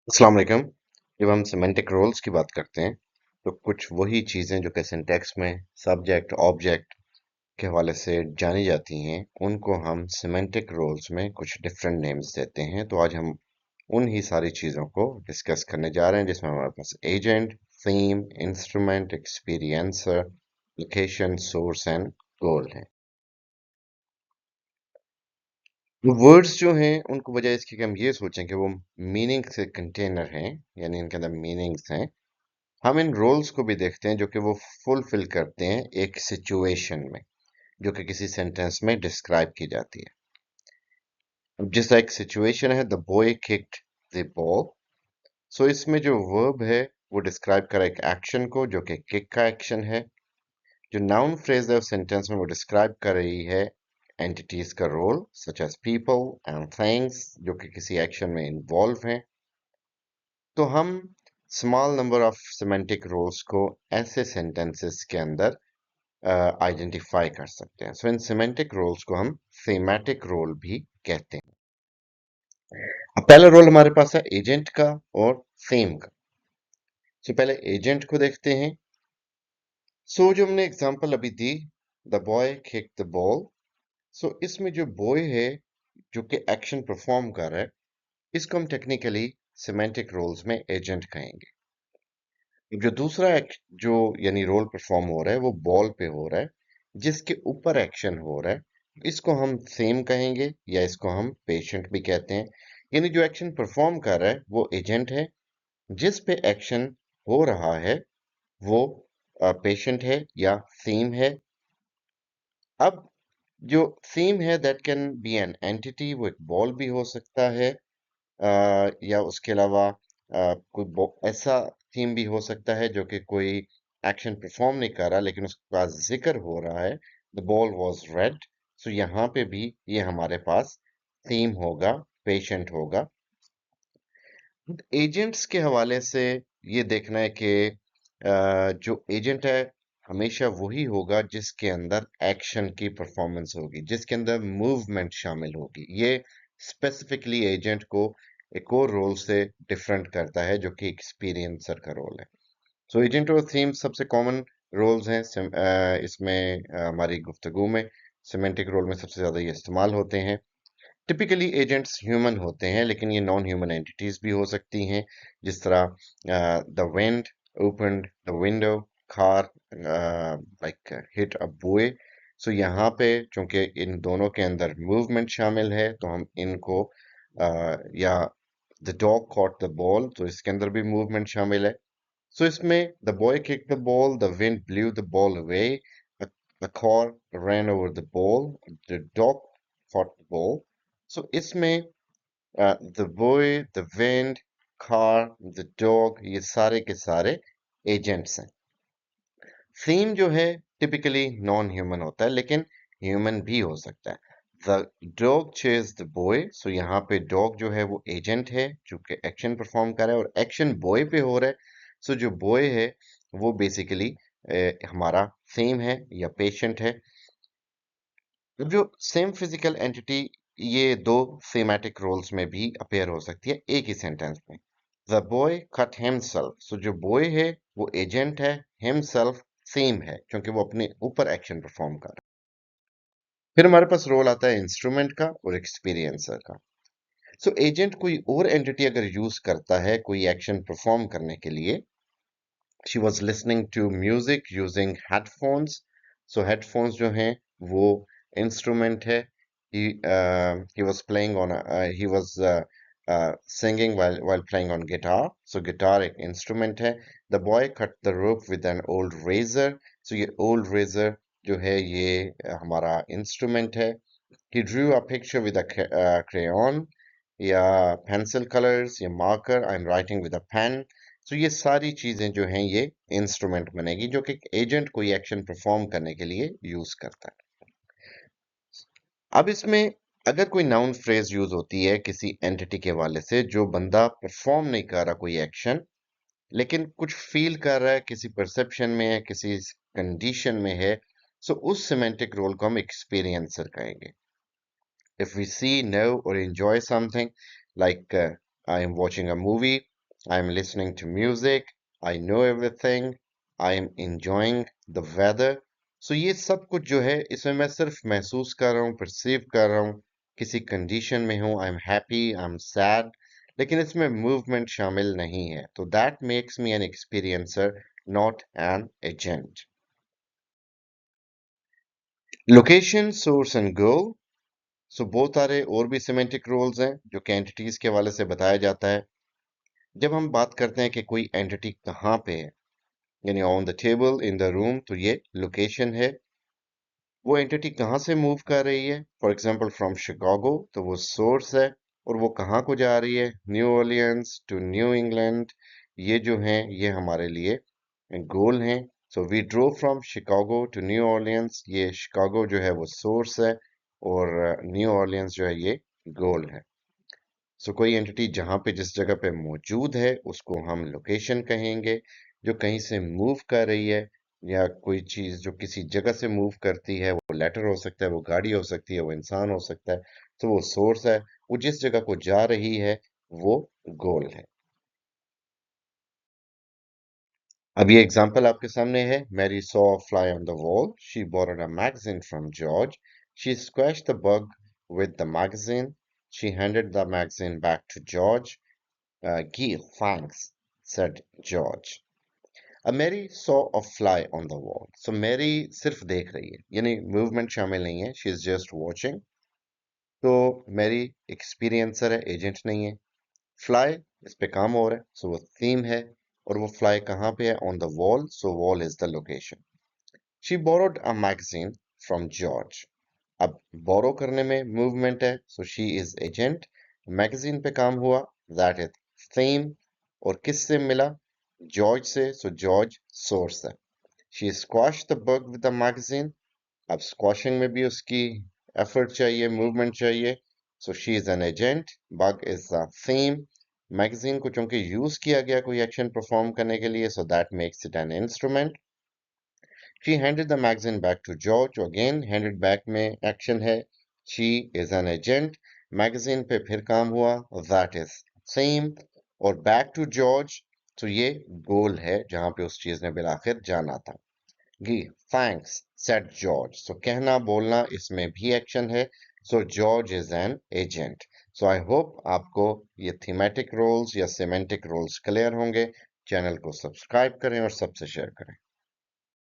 अस्सलाम वालेकुम। जब हम सिमेंटिक रोल्स की बात करते हैं तो कुछ वही चीज़ें जो कि सिंटैक्स में सब्जेक्ट ऑब्जेक्ट के हवाले से जानी जाती हैं उनको हम सिमेंटिक रोल्स में कुछ डिफरेंट नेम्स देते हैं। तो आज हम उन ही सारी चीज़ों को डिस्कस करने जा रहे हैं जिसमें हमारे पास agent, theme, instrument, experiencer, location, source and goal है। वर्ड्स जो हैं उनको बजाय इसके कि हम ये सोचें कि वो मीनिंग से कंटेनर हैं, यानी इनके अंदर मीनिंग्स हैं, हम इन रोल्स को भी देखते हैं जो कि वो फुलफिल करते हैं एक सिचुएशन में जो कि किसी सेंटेंस में डिस्क्राइब की जाती है। अब जिस एक सिचुएशन है the boy kicked the ball, so इसमें जो वर्ब है वो डिस्क्राइब कर रहा है एक एक्शन को जो कि किक का एक्शन है। जो नाउन फ्रेज है उस सेंटेंस में वो डिस्क्राइब कर रही है एंटिटीज का role such as people and things जो कि किसी एक्शन में इन्वॉल्व हैं। तो हम small number of semantic roles को ऐसे सेंटेंसेस के अंदर आइडेंटिफाई कर सकते हैं। सो इन सिमेंटिक रोल्स को हम थीमेटिक रोल भी कहते हैं। अब पहला रोल हमारे पास है एजेंट का और थीम का। सो पहले एजेंट को देखते हैं। सो जो हमने एग्जांपल अभी दी, the boy kick the ball, so इसमें जो बॉय है जो कि एक्शन परफॉर्म कर रहा है, इसको हम टेक्निकली सिमेंटिक रोल्स में एजेंट कहेंगे। जो दूसरा जो यानी रोल परफॉर्म हो रहा है वो बॉल पे हो रहा है, जिसके ऊपर एक्शन हो रहा है, इसको हम सेम कहेंगे या इसको हम पेशेंट भी कहते हैं। यानी जो एक्शन परफॉर्म कर रहा है वो एजेंट है, जिस पे एक्शन हो रहा है वो पेशेंट है या थीम है। अब जो थीम है that can be an entity, वो एक बॉल भी हो सकता है, या उसके अलावा कोई ऐसा थीम भी हो सकता है जो कि कोई एक्शन परफॉर्म नहीं कर रहा लेकिन उसका जिक्र हो रहा है, द बॉल वॉज रेड। सो यहाँ पे भी ये हमारे पास थीम होगा, पेशेंट होगा। एजेंट्स के हवाले से ये देखना है कि जो एजेंट है हमेशा वही होगा जिसके अंदर एक्शन की परफॉर्मेंस होगी, जिसके अंदर मूवमेंट शामिल होगी। ये स्पेसिफिकली एजेंट को एक और रोल से डिफरेंट करता है जो कि एक्सपीरियंसर का रोल है। सो एजेंट और थीम सबसे कॉमन रोल्स हैं इसमें हमारी गुफ्तगू में सिमेंटिक रोल में सबसे ज़्यादा ये इस्तेमाल होते हैं। टिपिकली एजेंट्स ह्यूमन होते हैं लेकिन ये नॉन ह्यूमन एंटिटीज भी हो सकती हैं, जिस तरह the wind opened the window, car like hit a boy. So यहाँ पे चूंकि इन दोनों के अंदर मूवमेंट शामिल है तो हम इनको या the dog caught the ball, तो इसके अंदर भी मूवमेंट शामिल है। सो इसमें the boy kick the ball, the wind blue the ball away, the car ran over the ball, the dog caught the ball। सो इसमें the boy, the wind, car, the dog, ये सारे के सारे एजेंट्स हैं। Theme जो है typically non human होता है लेकिन ह्यूमन भी हो सकता है। The dog chase the boy, so यहाँ पे डॉग जो है वो एजेंट है जो कि एक्शन परफॉर्म कर रहा है और एक्शन बॉय पे हो रहा है। सो जो बॉय है वो बेसिकली हमारा थीम है या पेशेंट है। अब जो सेम फिजिकल एंटिटी, ये दो थीमेटिक रोल्स में भी अपेयर हो सकती है एक ही सेंटेंस में। द बॉय कट हिमसेल्फ, सो जो बॉय है वो एजेंट है, हिमसेल्फ थीम है क्योंकि वो अपने ऊपर एक्शन परफॉर्म कर रहा है। फिर हमारे पास रोल आता है इंस्ट्रूमेंट का और एक्सपीरियंसर का। सो एजेंट कोई और एंटिटी अगर यूज करता है कोई एक्शन परफॉर्म करने के लिए, she was listening to music using headphones, so headphones जो हैं वो इंस्ट्रूमेंट है। he was playing on he was singing while playing on guitar, so guitar एक इंस्ट्रूमेंट है। the boy cut the rope with an old razor, so ये old razor जो है ये हमारा इंस्ट्रूमेंट है। he drew a picture with a crayon या pencil colors या marker, I'm writing with a pen। तो ये सारी चीजें जो हैं ये इंस्ट्रूमेंट बनेगी जो कि एजेंट कोई एक्शन परफॉर्म करने के लिए यूज करता है। अब इसमें अगर कोई नाउन फ्रेज यूज होती है किसी एंटिटी के हवाले से, जो बंदा परफॉर्म नहीं कर रहा कोई एक्शन लेकिन कुछ फील कर रहा है, किसी परसेप्शन में है, किसी कंडीशन में है, सो उस सिमेंटिक रोल को हम एक्सपीरियंसर कहेंगे। इफ वी सी, नो और enjoy something, like I am watching a movie, I am listening to music, I know everything, I am enjoying the weather. So ये सब कुछ जो है इसमें मैं सिर्फ महसूस कर रहा हूँ, परसीव कर रहा हूँ, किसी कंडीशन में हूँ, I am happy, I am sad, लेकिन इसमें मूवमेंट शामिल नहीं है. तो that makes me an experiencer, not an agent. Location, source and goal. So बहुत सारे और भी सिमेंटिक रोल्स हैं जो कि एंटिटीज के हवाले से बताया जाता है. जब हम बात करते हैं कि कोई एंटिटी कहाँ पे है, यानी on the table, in the room, तो ये लोकेशन है. वो एंटिटी कहाँ से मूव कर रही है, फॉर एग्जांपल फ्रॉम शिकागो, तो वो सोर्स है. और वो कहाँ को जा रही है, New Orleans to New England, ये जो हैं ये हमारे लिए गोल हैं. So we draw from Chicago to New Orleans, ये शिकागो जो है वो सोर्स है और न्यू ऑर्लियंस जो है ये गोल है. सो कोई एंटिटी जहाँ पे जिस जगह पे मौजूद है उसको हम लोकेशन कहेंगे. जो कहीं से मूव कर रही है या कोई चीज जो किसी जगह से मूव करती है, वो लेटर हो सकता है, वो गाड़ी हो सकती है, वो इंसान हो सकता है, तो वो सोर्स है. वो जिस जगह को जा रही है वो गोल है. अब ये एग्जांपल आपके सामने है. Mary saw a fly on the wall, she borrowed a magazine from George, she squashed the bug with the magazine, she handed the magazine back to George. Gee, thanks, said George. Mary saw a fly on the wall. So Mary सिर्फ देख रही है, यानी movement शामिल नहीं है. She is just watching. तो Mary experiencer है, एजेंट नहीं है. फ्लाई इस पे काम हो रहा है, सो वो थीम है. और वो फ्लाई कहाँ पे है, on the wall, so wall is the location. She borrowed a magazine from George. अब बोरो करने में मूवमेंट है, so she is agent. Magazine पे काम हुआ, दैट इज थीम. और किससे मिला, जॉर्ज से, सो जॉर्ज सोर्स है. She squash the bug with the magazine. अब स्क्वैशिंग में भी उसकी एफर्ट चाहिए, मूवमेंट चाहिए, so she is an agent. Bug is the theme. Magazine को चूंकि यूज किया गया कोई एक्शन परफॉर्म करने के लिए, so that makes it an instrument. She handed the magazine back to George. Again, handed back में action है. She is an agent. Magazine पे फिर काम हुआ. That is same. और back to George. तो ये गोल है जहां पे उस चीज ने बिलाखिर जाना था. गी, thanks, said George. So कहना बोलना इसमें भी एक्शन है. So George is an agent. So I hope आपको ये thematic roles या semantic roles क्लियर होंगे. चैनल को सब्सक्राइब करें और सबसे शेयर करें.